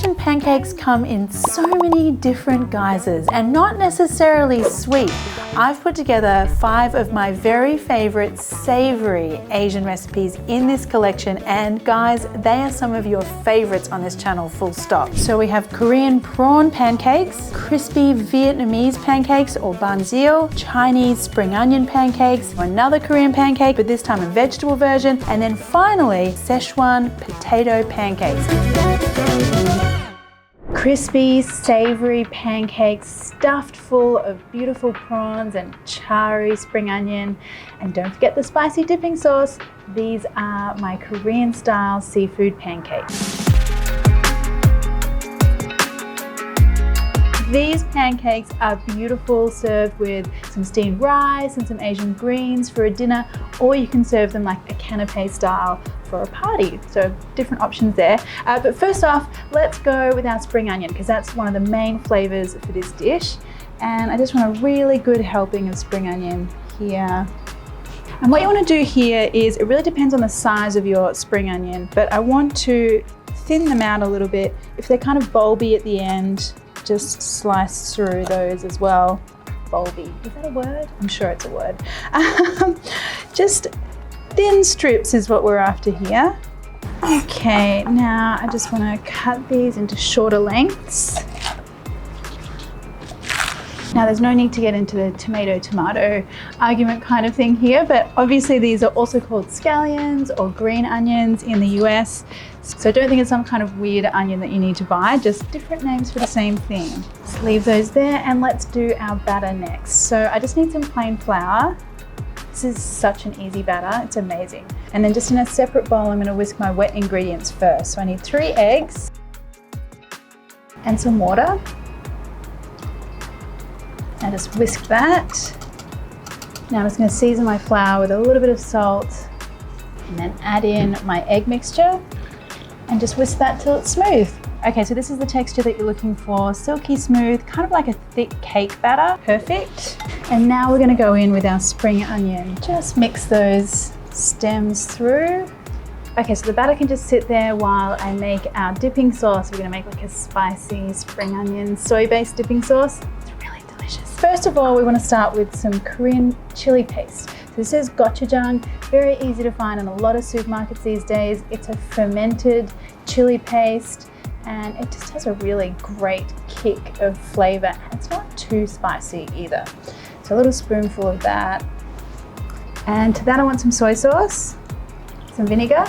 Asian pancakes come in so many different guises and not necessarily sweet. I've put together 5 of my very favorite savory Asian recipes in this collection, and guys, they are some of your favorites on this channel, full stop. So we have Korean prawn pancakes, crispy Vietnamese pancakes or banzio, Chinese spring onion pancakes, another Korean pancake, but this time a vegetable version, and then finally Sichuan potato pancakes. Crispy, savory pancakes stuffed full of beautiful prawns and charry spring onion. And don't forget the spicy dipping sauce. These are my Korean style seafood pancakes. These pancakes are beautiful, served with some steamed rice and some Asian greens for a dinner, or you can serve them like a canapé style for a party. So different options there. But first off, let's go with our spring onion, because that's one of the main flavors for this dish. And I just want a really good helping of spring onion here. And what you want to do here is, it really depends on the size of your spring onion, but I want to thin them out a little bit. If they're kind of bulby at the end, just slice through those as well. Bulby, is that a word? I'm sure it's a word. Just thin strips is what we're after here. Okay, now I just want to cut these into shorter lengths. Now there's no need to get into the tomato argument kind of thing here, but obviously these are also called scallions or green onions in the US. So don't think it's some kind of weird onion that you need to buy, just different names for the same thing. Just leave those there, and let's do our batter next. So I just need some plain flour. This is such an easy batter, it's amazing. And then just in a separate bowl, I'm going to whisk my wet ingredients first. So I need 3 eggs and some water. And just whisk that. Now I'm just going to season my flour with a little bit of salt, and then add in my egg mixture and just whisk that till it's smooth. Okay, so this is the texture that you're looking for. Silky smooth, kind of like a thick cake batter. Perfect. And now we're going to go in with our spring onion. Just mix those stems through. Okay, so the batter can just sit there while I make our dipping sauce. We're going to make like a spicy spring onion soy-based dipping sauce. First of all, we want to start with some Korean chili paste. So this is gochujang, very easy to find in a lot of supermarkets these days. It's a fermented chili paste, and it just has a really great kick of flavor. And it's not too spicy either. So a little spoonful of that. And to that I want some soy sauce, some vinegar,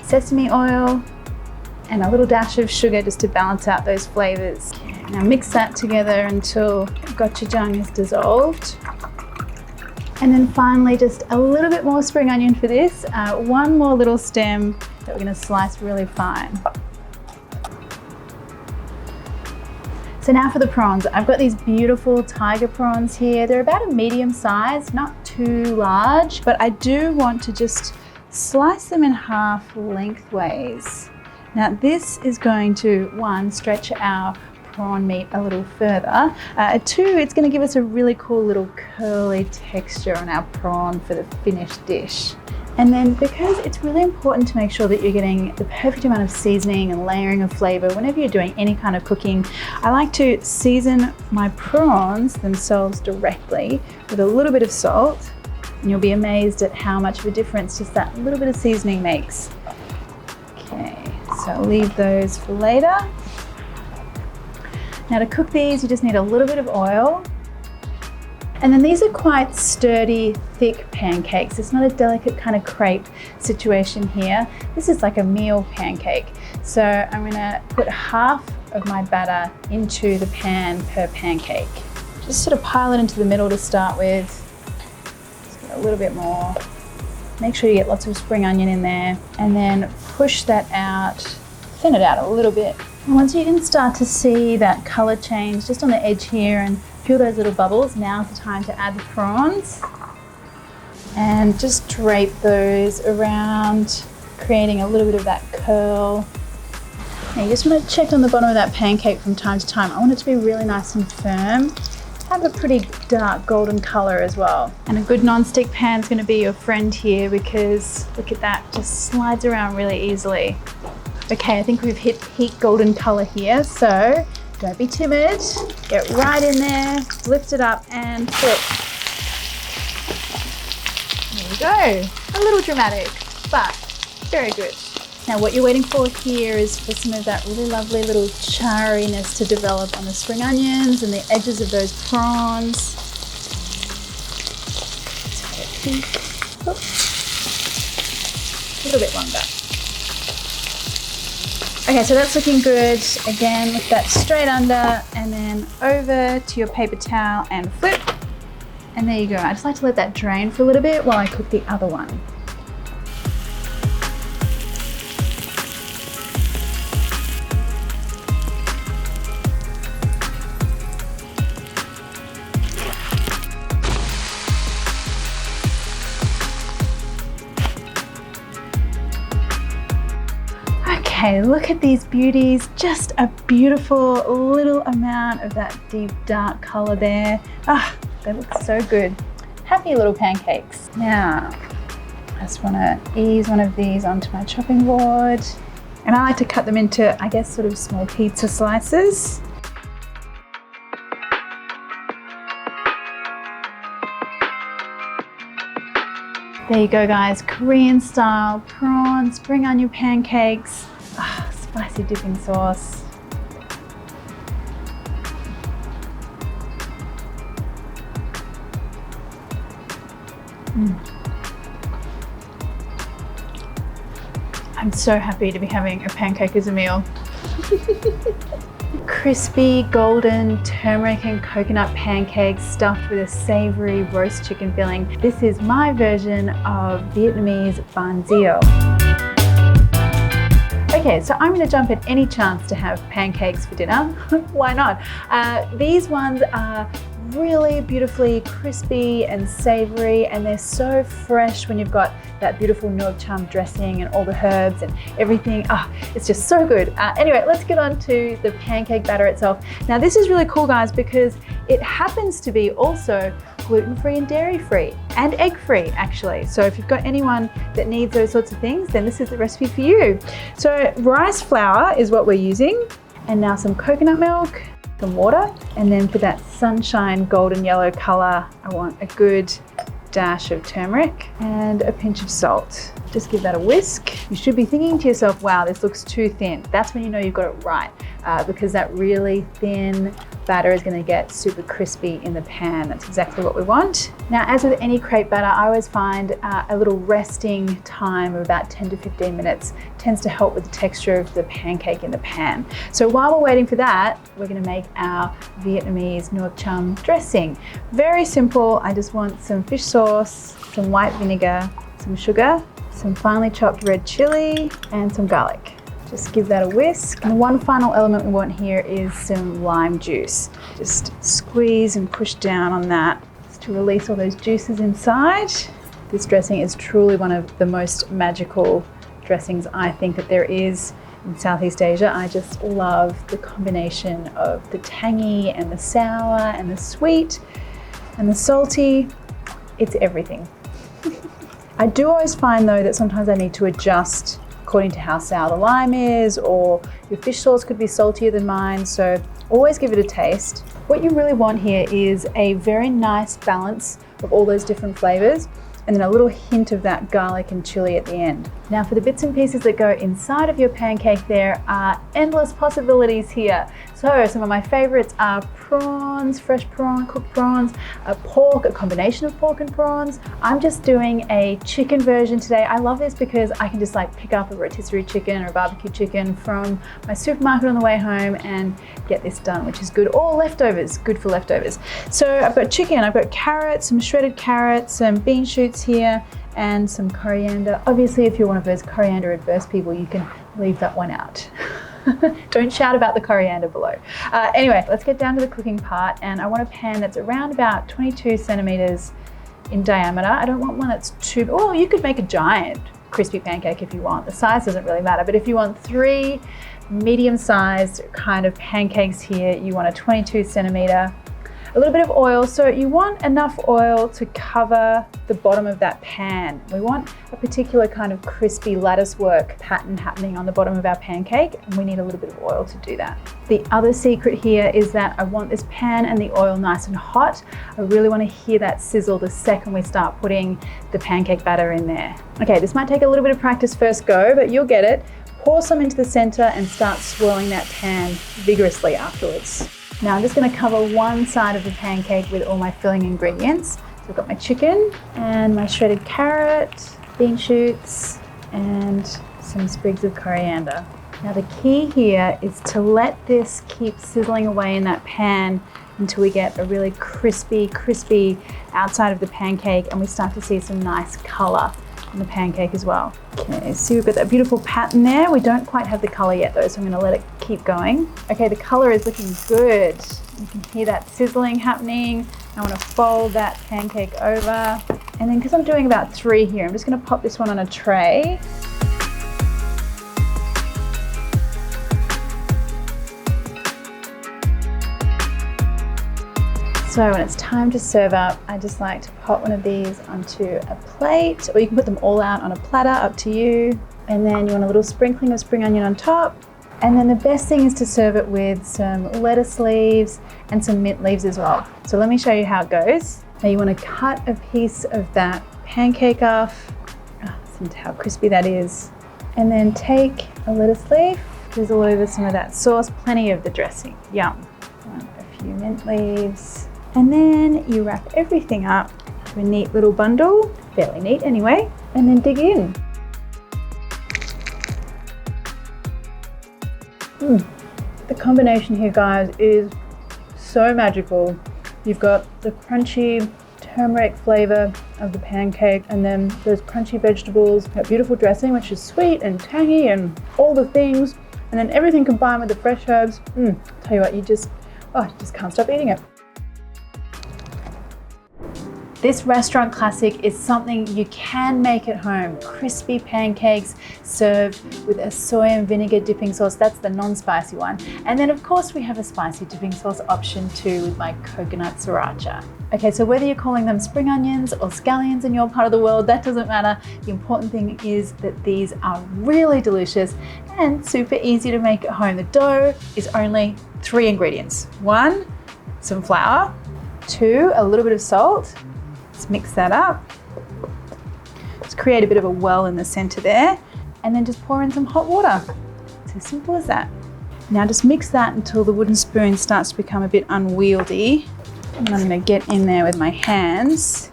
sesame oil, and a little dash of sugar just to balance out those flavors. Now mix that together until gochujang is dissolved. And then finally, just a little bit more spring onion for this. 1 more little stem that we're going to slice really fine. So now for the prawns. I've got these beautiful tiger prawns here. They're about a medium size, not too large, but I do want to just slice them in half lengthways. Now this is going to, 1, stretch our prawn meat a little further. 2, it's going to give us a really cool little curly texture on our prawn for the finished dish. And then, because it's really important to make sure that you're getting the perfect amount of seasoning and layering of flavor whenever you're doing any kind of cooking, I like to season my prawns themselves directly with a little bit of salt, and you'll be amazed at how much of a difference just that little bit of seasoning makes. Okay, so I'll leave those for later. Now to cook these, you just need a little bit of oil. And then these are quite sturdy, thick pancakes. It's not a delicate kind of crepe situation here. This is like a meal pancake. So I'm gonna put half of my batter into the pan per pancake. Just sort of pile it into the middle to start with. Just get a little bit more. Make sure you get lots of spring onion in there, and then push that out, thin it out a little bit. And once you can start to see that color change just on the edge here and feel those little bubbles, now's the time to add the prawns. And just drape those around, creating a little bit of that curl. Now you just want to check on the bottom of that pancake from time to time. I want it to be really nice and firm. Have a pretty dark golden color as well. And a good non-stick pan is going to be your friend here, because look at that, just slides around really easily. Okay, I think we've hit peak golden color here, so don't be timid. Get right in there, lift it up and flip. There we go. A little dramatic, but very good. Now what you're waiting for here is for some of that really lovely little charriness to develop on the spring onions and the edges of those prawns. A little bit longer. Okay, so that's looking good. Again, lift that straight under and then over to your paper towel and flip. And there you go. I just like to let that drain for a little bit while I cook the other one. Okay, look at these beauties. Just a beautiful little amount of that deep dark color there. Ah, they look so good. Happy little pancakes. Now, I just want to ease one of these onto my chopping board. And I like to cut them into, I guess, sort of small pizza slices. There you go, guys. Korean style prawn spring onion pancakes. Ah, spicy dipping sauce. I'm so happy to be having a pancake as a meal. Crispy, golden, turmeric and coconut pancakes stuffed with a savoury roast chicken filling. This is my version of Vietnamese BANH. Okay, so I'm going to jump at any chance to have pancakes for dinner. Why not? These ones are really beautifully crispy and savoury, and they're so fresh when you've got that beautiful nuoc cham dressing and all the herbs and everything. It's just so good. Anyway, let's get on to the pancake batter itself. Now this is really cool, guys, because it happens to be also gluten-free and dairy-free and egg-free, actually. So if you've got anyone that needs those sorts of things, then this is the recipe for you. So rice flour is what we're using, and now some coconut milk, some water, and then for that sunshine golden yellow color, I want a good dash of turmeric and a pinch of salt. Just give that a whisk. You should be thinking to yourself, wow, this looks too thin. That's when you know you've got it right, because that really thin batter is going to get super crispy in the pan. That's exactly what we want. Now, as with any crepe batter, I always find a little resting time of about 10 to 15 minutes tends to help with the texture of the pancake in the pan. So while we're waiting for that, we're going to make our Vietnamese nuoc cham dressing. Very simple. I just want some fish sauce, some white vinegar, some sugar, some finely chopped red chili, and some garlic. Just give that a whisk. And the one final element we want here is some lime juice. Just squeeze and push down on that to release all those juices inside. This dressing is truly one of the most magical dressings I think that there is in Southeast Asia. I just love the combination of the tangy and the sour and the sweet and the salty. It's everything. I do always find though that sometimes I need to adjust according to how sour the lime is, or your fish sauce could be saltier than mine, so always give it a taste. What you really want here is a very nice balance of all those different flavors, and then a little hint of that garlic and chili at the end. Now for the bits and pieces that go inside of your pancake, there are endless possibilities here. So some of my favorites are prawns, fresh prawn, cooked prawns, pork, a combination of pork and prawns. I'm just doing a chicken version today. I love this because I can just like pick up a rotisserie chicken or a barbecue chicken from my supermarket on the way home and get this done, which is good. Or leftovers, good for leftovers. So I've got chicken, I've got carrots, some shredded carrots, some bean shoots here, and some coriander. Obviously, if you're one of those coriander adverse people, you can leave that one out. Don't shout about the coriander below. Anyway, let's get down to the cooking part, and I want a pan that's around about 22 centimeters in diameter. I don't want one that's too, oh, you could make a giant crispy pancake if you want. The size doesn't really matter, but if you want 3 medium-sized kind of pancakes here, you want a 22 centimeter. a little bit of oil. So you want enough oil to cover the bottom of that pan. We want a particular kind of crispy lattice work pattern happening on the bottom of our pancake, and we need a little bit of oil to do that. The other secret here is that I want this pan and the oil nice and hot. I really want to hear that sizzle the second we start putting the pancake batter in there. Okay, this might take a little bit of practice first go, but you'll get it. Pour some into the center and start swirling that pan vigorously afterwards. Now I'm just going to cover one side of the pancake with all my filling ingredients. So I've got my chicken and my shredded carrot, bean shoots, and some sprigs of coriander. Now the key here is to let this keep sizzling away in that pan until we get a really crispy outside of the pancake and we start to see some nice color in the pancake as well. Okay, so we've got that beautiful pattern there. We don't quite have the color yet though, so I'm gonna let it keep going. Okay, the color is looking good. You can hear that sizzling happening. I wanna fold that pancake over. And then because I'm doing about 3 here, I'm just gonna pop this one on a tray. So when it's time to serve up, I just like to pop one of these onto a plate, or you can put them all out on a platter, up to you. And then you want a little sprinkling of spring onion on top. And then the best thing is to serve it with some lettuce leaves and some mint leaves as well. So let me show you how it goes. Now you want to cut a piece of that pancake off. Listen to how crispy that is. And then take a lettuce leaf, drizzle over some of that sauce, plenty of the dressing, yum. A few mint leaves. And then you wrap everything up to a neat little bundle, fairly neat anyway, and then dig in. The combination here, guys, is so magical. You've got the crunchy turmeric flavor of the pancake, and then those crunchy vegetables, that beautiful dressing, which is sweet and tangy and all the things, and then everything combined with the fresh herbs. Tell you what, you just can't stop eating it. This restaurant classic is something you can make at home. Crispy pancakes served with a soy and vinegar dipping sauce. That's the non-spicy one. And then of course we have a spicy dipping sauce option too with my coconut sriracha. Okay, so whether you're calling them spring onions or scallions in your part of the world, that doesn't matter. The important thing is that these are really delicious and super easy to make at home. The dough is only 3 ingredients. 1, some flour. 2, a little bit of salt. Let's mix that up. Just create a bit of a well in the center there, and then just pour in some hot water. It's as simple as that. Now just mix that until the wooden spoon starts to become a bit unwieldy. And I'm gonna get in there with my hands.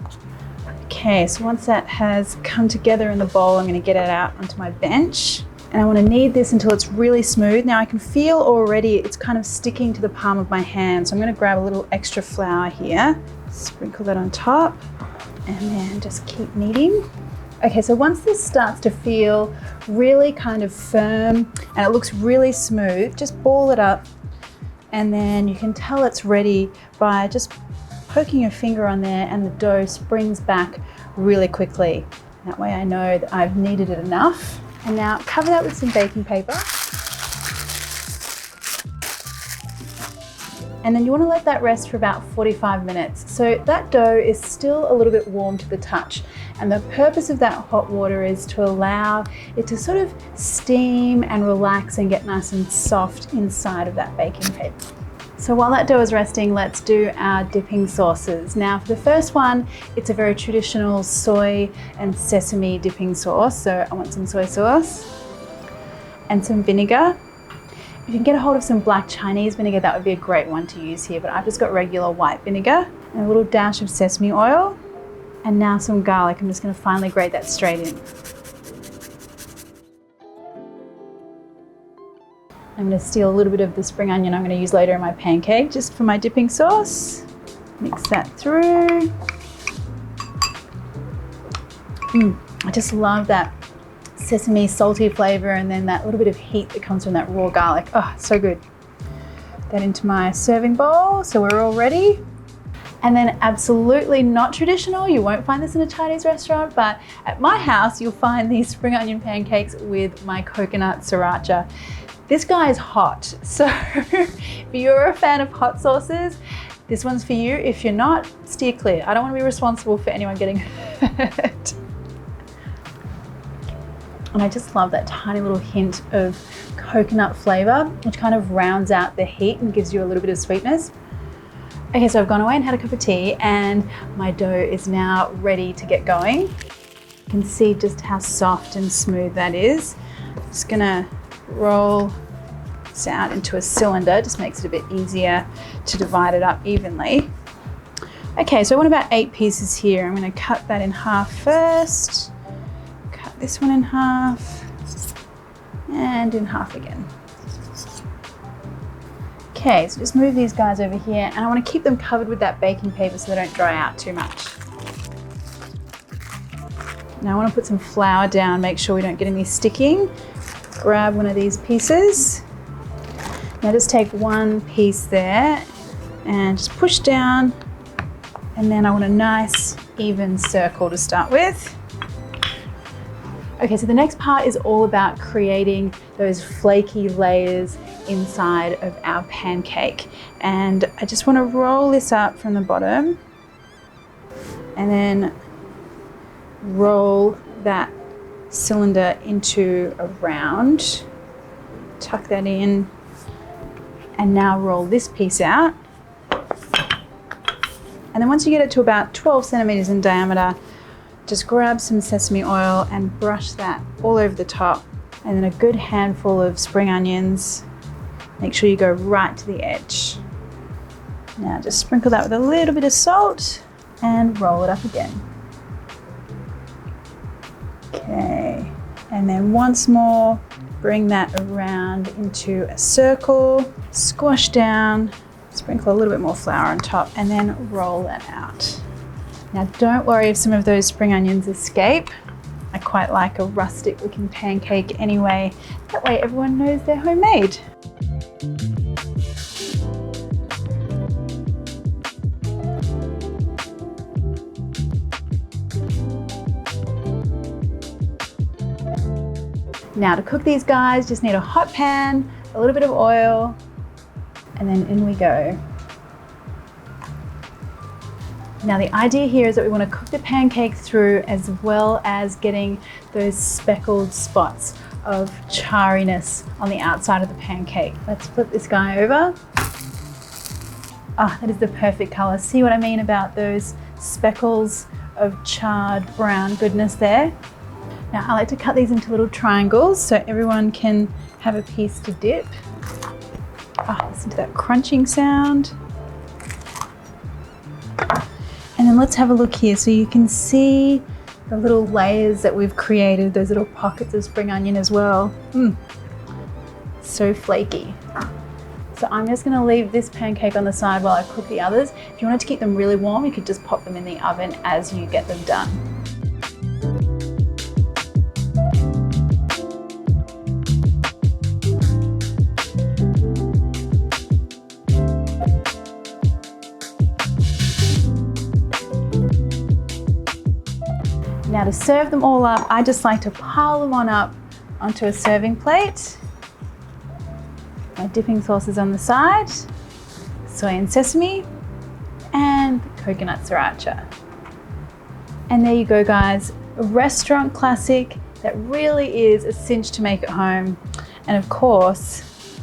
Okay, so once that has come together in the bowl, I'm gonna get it out onto my bench. And I want to knead this until it's really smooth. Now I can feel already it's kind of sticking to the palm of my hand. So I'm going to grab a little extra flour here, sprinkle that on top, and then just keep kneading. Okay, so once this starts to feel really kind of firm and it looks really smooth, just ball it up, and then you can tell it's ready by just poking your finger on there and the dough springs back really quickly. That way I know that I've kneaded it enough. And now cover that with some baking paper. And then you want to let that rest for about 45 minutes. So that dough is still a little bit warm to the touch. And the purpose of that hot water is to allow it to sort of steam and relax and get nice and soft inside of that baking paper. So while that dough is resting, let's do our dipping sauces. Now for the first one, it's a very traditional soy and sesame dipping sauce. So I want some soy sauce and some vinegar. If you can get a hold of some black Chinese vinegar, that would be a great one to use here, but I've just got regular white vinegar and a little dash of sesame oil. And now some garlic. I'm just gonna finely grate that straight in. I'm going to steal a little bit of the spring onion I'm going to use later in my pancake just for my dipping sauce. Mix that through. I just love that sesame salty flavor and then that little bit of heat that comes from that raw garlic. Oh, so good. That into my serving bowl, so we're all ready. And then absolutely not traditional, you won't find this in a Chinese restaurant, but at my house you'll find these spring onion pancakes with my coconut sriracha. This guy is hot, so if you're a fan of hot sauces, This one's for you. If you're not, steer clear. I don't want to be responsible for anyone getting hurt. And I just love that tiny little hint of coconut flavor, which kind of rounds out the heat and gives you a little bit of sweetness. Okay, so I've gone away and had a cup of tea, and my dough is now ready to get going. You can see just how soft and smooth that is. I'm just gonna roll this out into a cylinder, just makes it a bit easier to divide it up evenly. Okay, so I want about 8 pieces here. I'm gonna cut that in half first, cut this one in half, and in half again. Okay, so just move these guys over here, and I want to keep them covered with that baking paper so they don't dry out too much. Now I want to put some flour down, make sure we don't get any sticking. Grab one of these pieces. Now just take one piece there and just push down, and then I want a nice even circle to start with. Okay, so the next part is all about creating those flaky layers inside of our pancake. And I just want to roll this up from the bottom and then roll that cylinder into a round. Tuck that in, and now roll this piece out. And then once you get it to about 12 centimeters in diameter, just grab some sesame oil and brush that all over the top, and then a good handful of spring onions. Make sure you go right to the edge. Now just sprinkle that with a little bit of salt and roll it up again. Okay, and then once more, bring that around into a circle, squash down, sprinkle a little bit more flour on top, and then roll that out. Now don't worry if some of those spring onions escape. I quite like a rustic looking pancake anyway. That way everyone knows they're homemade. Now to cook these guys, just need a hot pan, a little bit of oil, and then in we go. Now the idea here is that we want to cook the pancake through as well as getting those speckled spots of charriness on the outside of the pancake. Let's flip this guy over. Ah, that is the perfect color. See what I mean about those speckles of charred brown goodness there? Now I like to cut these into little triangles so everyone can have a piece to dip. Ah, listen to that crunching sound. And then let's have a look here so you can see the little layers that we've created, those little pockets of spring onion as well. So flaky. So I'm just gonna leave this pancake on the side while I cook the others. If you wanted to keep them really warm, you could just pop them in the oven as you get them done. Now to serve them all up, I just like to pile them on up onto a serving plate. My dipping sauce is on the side, soy and sesame, and coconut sriracha. And there you go guys, a restaurant classic that really is a cinch to make at home. And of course,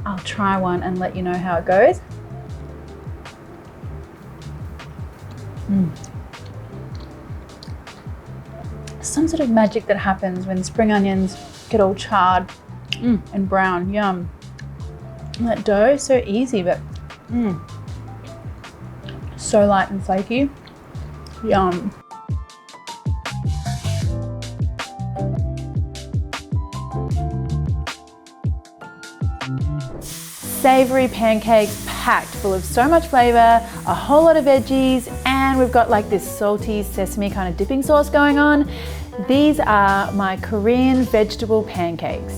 I'll try one and let you know how it goes. Some sort of magic that happens when spring onions get all charred and brown. Yum. And that dough, so easy, but so light and flaky. Yum. Savory pancakes packed full of so much flavor, a whole lot of veggies, and we've got like this salty sesame kind of dipping sauce going on. These are my Korean vegetable pancakes.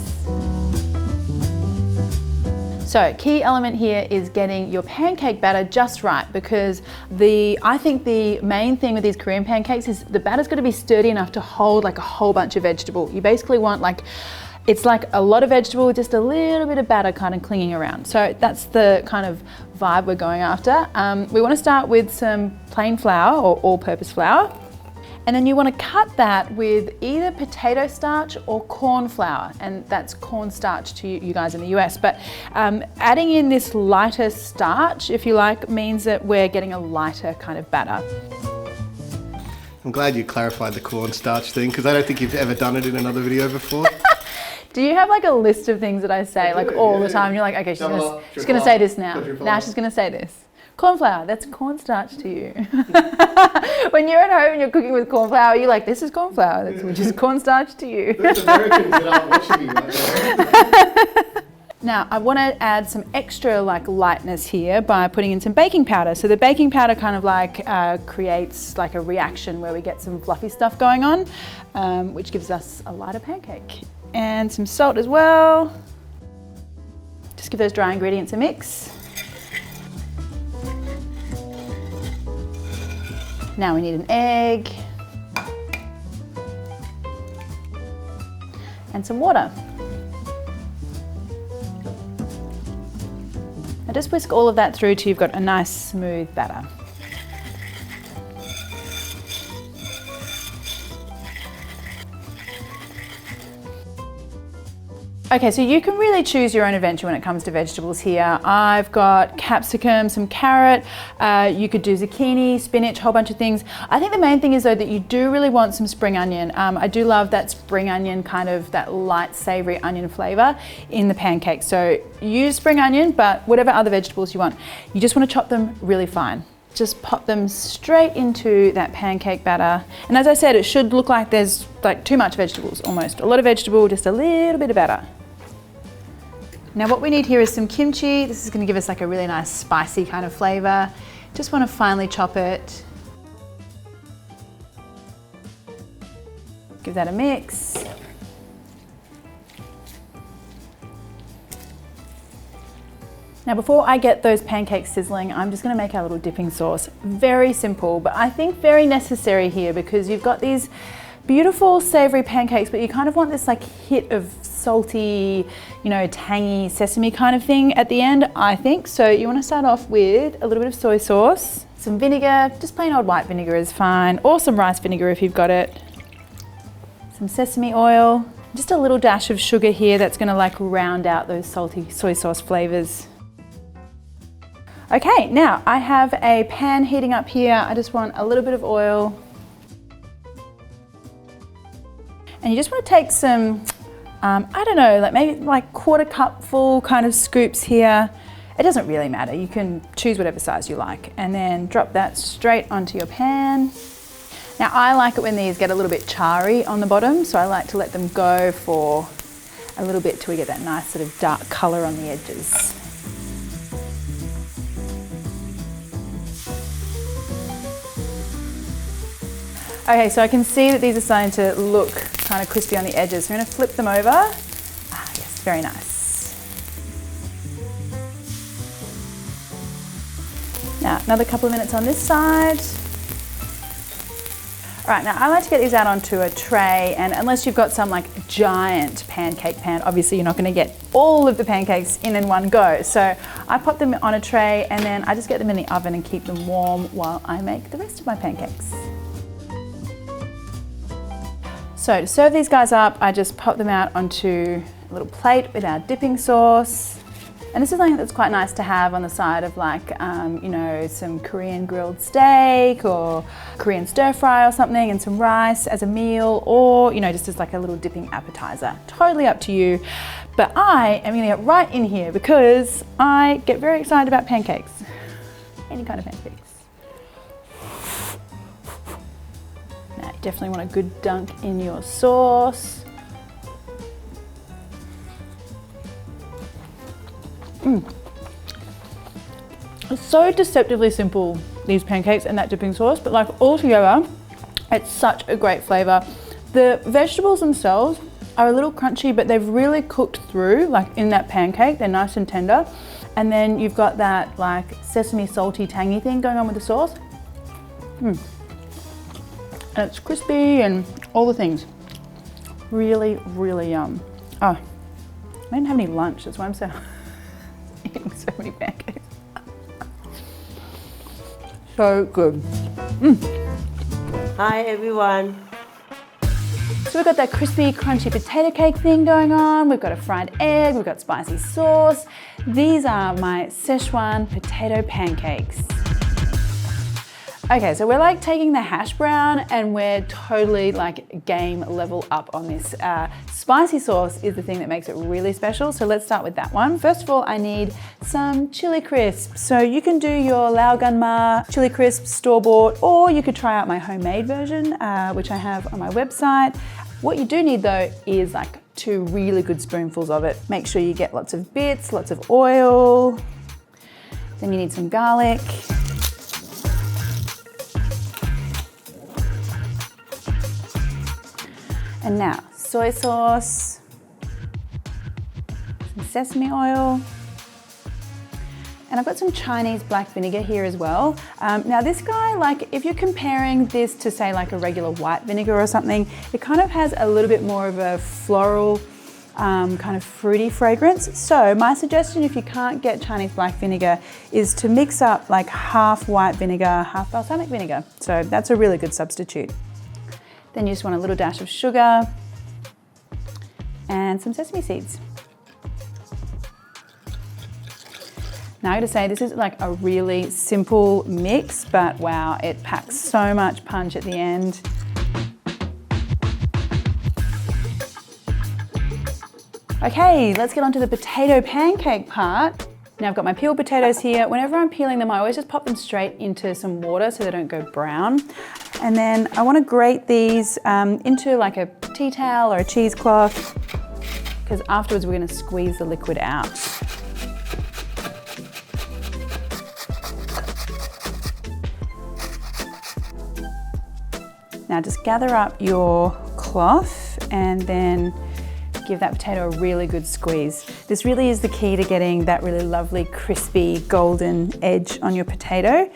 So key element here is getting your pancake batter just right, because I think the main thing with these Korean pancakes is the batter's got to be sturdy enough to hold like a whole bunch of vegetable. You basically want like It's like a lot of vegetable, just a little bit of batter kind of clinging around. So that's the kind of vibe we're going after. We want to start with some plain flour or all-purpose flour. And then you want to cut that with either potato starch or corn flour, and that's corn starch to you guys in the US. But adding in this lighter starch, if you like, means that we're getting a lighter kind of batter. I'm glad you clarified the cornstarch thing, because I don't think you've ever done it in another video before. Do you have like a list of things that I say like all the time? You're like, okay, she's gonna say this now. Now she's gonna say this. Corn flour, that's cornstarch to you. When you're at home and you're cooking with corn flour, you're like, this is corn flour, which is cornstarch to you. Those Americans that aren't watching me right now. Now, I want to add some extra like lightness here by putting in some baking powder. So the baking powder kind of like creates like a reaction where we get some fluffy stuff going on, which gives us a lighter pancake. And some salt as well. Just give those dry ingredients a mix. Now we need an egg and some water. Now just whisk all of that through till you've got a nice smooth batter. Okay, so you can really choose your own adventure when it comes to vegetables here. I've got capsicum, some carrot, you could do zucchini, spinach, a whole bunch of things. I think the main thing is though that you do really want some spring onion. I do love that spring onion, kind of that light savoury onion flavour in the pancake. So use spring onion, but whatever other vegetables you want. You just want to chop them really fine. Just pop them straight into that pancake batter. And as I said, it should look like there's like too much vegetables almost. A lot of vegetable, just a little bit of batter. Now what we need here is some kimchi. This is going to give us like a really nice spicy kind of flavour. Just want to finely chop it. Give that a mix. Now before I get those pancakes sizzling, I'm just going to make our little dipping sauce. Very simple, but I think very necessary here because you've got these beautiful savoury pancakes, but you kind of want this like hit of salty, you know, tangy sesame kind of thing at the end, I think. So you want to start off with a little bit of soy sauce, some vinegar, just plain old white vinegar is fine, or some rice vinegar if you've got it. Some sesame oil, just a little dash of sugar here that's going to like round out those salty soy sauce flavours. Okay, now I have a pan heating up here. I just want a little bit of oil. And you just want to take some, I don't know, like maybe like quarter cup full kind of scoops here. It doesn't really matter. You can choose whatever size you like. And then drop that straight onto your pan. Now I like it when these get a little bit charry on the bottom. So I like to let them go for a little bit till we get that nice sort of dark colour on the edges. Okay, so I can see that these are starting to look kind of crispy on the edges. So I'm going to flip them over. Ah, yes, very nice. Now, another couple of minutes on this side. All right, now I like to get these out onto a tray, and unless you've got some like giant pancake pan, obviously you're not going to get all of the pancakes in one go. So I pop them on a tray and then I just get them in the oven and keep them warm while I make the rest of my pancakes. So to serve these guys up, I just pop them out onto a little plate with our dipping sauce. And this is something that's quite nice to have on the side of like, you know, some Korean grilled steak or Korean stir fry or something, and some rice as a meal, or, you know, just as like a little dipping appetizer. Totally up to you. But I am gonna get right in here because I get very excited about pancakes. Any kind of pancakes. Now, you definitely want a good dunk in your sauce. It's so deceptively simple, these pancakes and that dipping sauce, but like all together, it's such a great flavor. The vegetables themselves are a little crunchy, but they've really cooked through, like in that pancake, they're nice and tender. And then you've got that like sesame salty tangy thing going on with the sauce. And it's crispy and all the things. Really, really yum. Oh, I didn't have any lunch, that's why I'm eating so many pancakes. So good. Hi everyone. So we've got that crispy, crunchy potato cake thing going on. We've got a fried egg, we've got spicy sauce. These are my Szechuan potato pancakes. Okay, so we're like taking the hash brown and we're totally like game level up on this. Spicy sauce is the thing that makes it really special. So let's start with that one. First of all, I need some chili crisps. So you can do your Lao Gan Ma chili crisps store-bought, or you could try out my homemade version, which I have on my website. What you do need though is like 2 really good spoonfuls of it. Make sure you get lots of bits, lots of oil. Then you need some garlic. And now, soy sauce, some sesame oil, and I've got some Chinese black vinegar here as well. Now this guy, like if you're comparing this to say like a regular white vinegar or something, it kind of has a little bit more of a floral, kind of fruity fragrance. So my suggestion, if you can't get Chinese black vinegar, is to mix up like half white vinegar, half balsamic vinegar. So that's a really good substitute. Then you just want a little dash of sugar and some sesame seeds. Now I gotta say, this is like a really simple mix, but wow, it packs so much punch at the end. Okay, let's get on to the potato pancake part. Now I've got my peeled potatoes here. Whenever I'm peeling them, I always just pop them straight into some water so they don't go brown. And then I want to grate these into like a tea towel or a cheesecloth, because afterwards we're going to squeeze the liquid out. Now just gather up your cloth and then give that potato a really good squeeze. This really is the key to getting that really lovely crispy golden edge on your potato,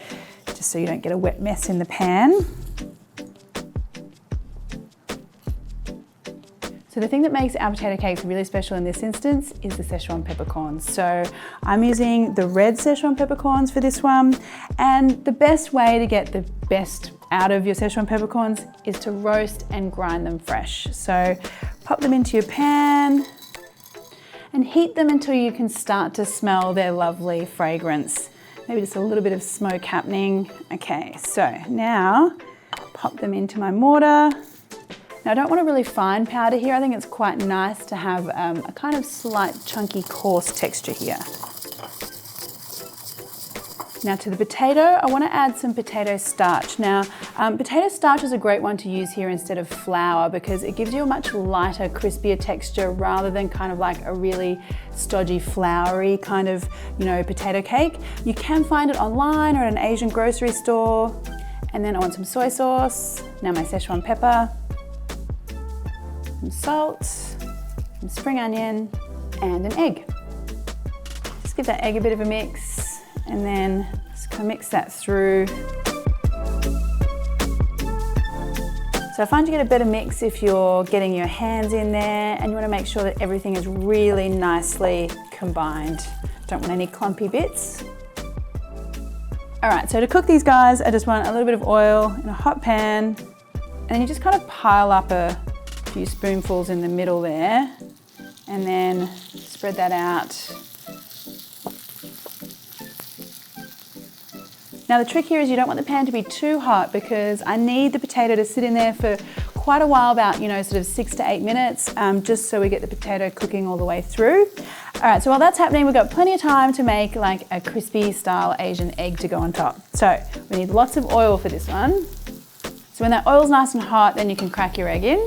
just so you don't get a wet mess in the pan. So the thing that makes our potato cakes really special in this instance is the Szechuan peppercorns. So I'm using the red Szechuan peppercorns for this one. And the best way to get the best out of your Szechuan peppercorns is to roast and grind them fresh. So pop them into your pan and heat them until you can start to smell their lovely fragrance. Maybe just a little bit of smoke happening. Okay, so now pop them into my mortar. Now I don't want a really fine powder here. I think it's quite nice to have a kind of slight chunky coarse texture here. Now to the potato, I want to add some potato starch. Now potato starch is a great one to use here instead of flour, because it gives you a much lighter, crispier texture rather than kind of like a really stodgy, floury kind of, you know, potato cake. You can find it online or at an Asian grocery store. And then I want some soy sauce, now my Szechuan pepper, some salt, some spring onion, and an egg. Just give that egg a bit of a mix, and then just kind of mix that through. So I find you get a better mix if you're getting your hands in there, and you want to make sure that everything is really nicely combined. Don't want any clumpy bits. All right, so to cook these guys, I just want a little bit of oil in a hot pan, and then you just kind of pile up a few spoonfuls in the middle there, and then spread that out. Now the trick here is you don't want the pan to be too hot, because I need the potato to sit in there for quite a while, about, you know, sort of 6 to 8 minutes, just so we get the potato cooking all the way through. All right, so while that's happening, we've got plenty of time to make like a crispy style Asian egg to go on top. So we need lots of oil for this one. So when that oil's nice and hot, then you can crack your egg in.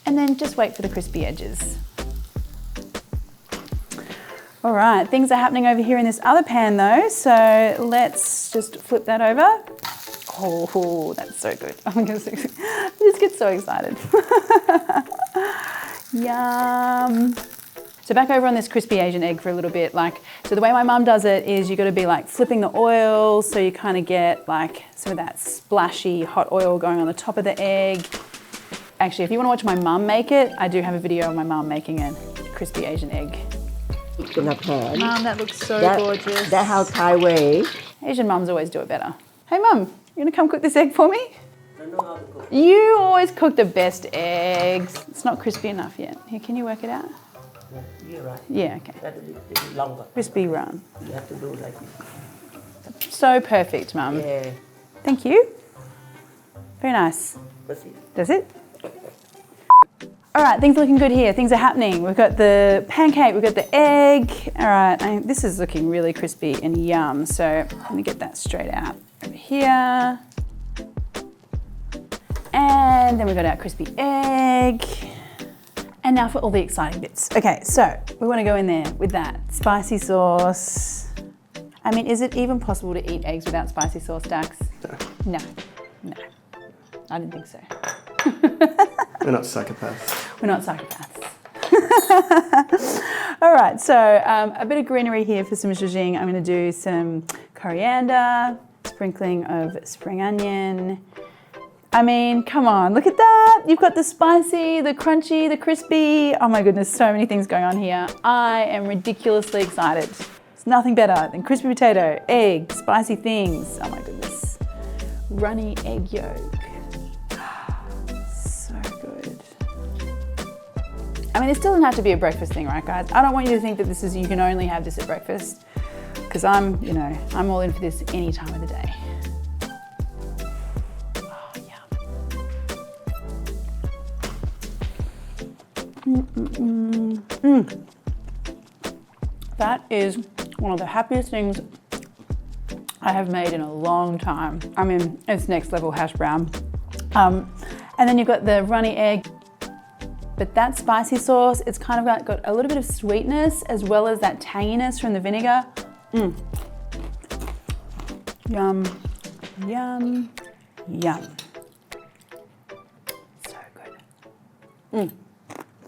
And then just wait for the crispy edges. All right, things are happening over here in this other pan though, so let's just flip that over. Oh, that's so good. I just get so excited. Yum. So back over on this crispy Asian egg for a little bit. So the way my mum does it is you got to be like flipping the oil, so you kind of get like some of that splashy hot oil going on the top of the egg. Actually, if you want to watch my mum make it, I do have a video of my mum making a crispy Asian egg. It's in a pan. Mum, that looks so gorgeous. That's how Thai way. Asian mums always do it better. Hey Mum, you gonna come cook this egg for me? I know how to cook. You always cook the best eggs. It's not crispy enough yet. Here, can you work it out? You're right. Yeah, okay. That is a bit longer. Crispy run. You have to do like this. So perfect, Mum. Yeah. Thank you. Very nice. That's it. Does it? All right, things are looking good here. Things are happening. We've got the pancake, we've got the egg. All right, this is looking really crispy and yum. So let me get that straight out over here. And then we've got our crispy egg. And now for all the exciting bits. Okay, so we want to go in there with that spicy sauce. I mean, is it even possible to eat eggs without spicy sauce, Dax? No, no. I didn't think so. We're not psychopaths. We're not psychopaths. All right, so a bit of greenery here for some zhuzhing. I'm going to do some coriander, sprinkling of spring onion. I mean, come on, look at that. You've got the spicy, the crunchy, the crispy. Oh my goodness, so many things going on here. I am ridiculously excited. There's nothing better than crispy potato, egg, spicy things. Oh my goodness. Runny egg yolk. So good. I mean, it still doesn't have to be a breakfast thing, right guys? I don't want you to think that this is, you can only have this at breakfast, because I'm all in for this any time of the day. That is one of the happiest things I have made in a long time. I mean, it's next level hash brown. And then you've got the runny egg, but that spicy sauce, it's kind of got a little bit of sweetness as well as that tanginess from the vinegar. Yum, yum, yum. So good.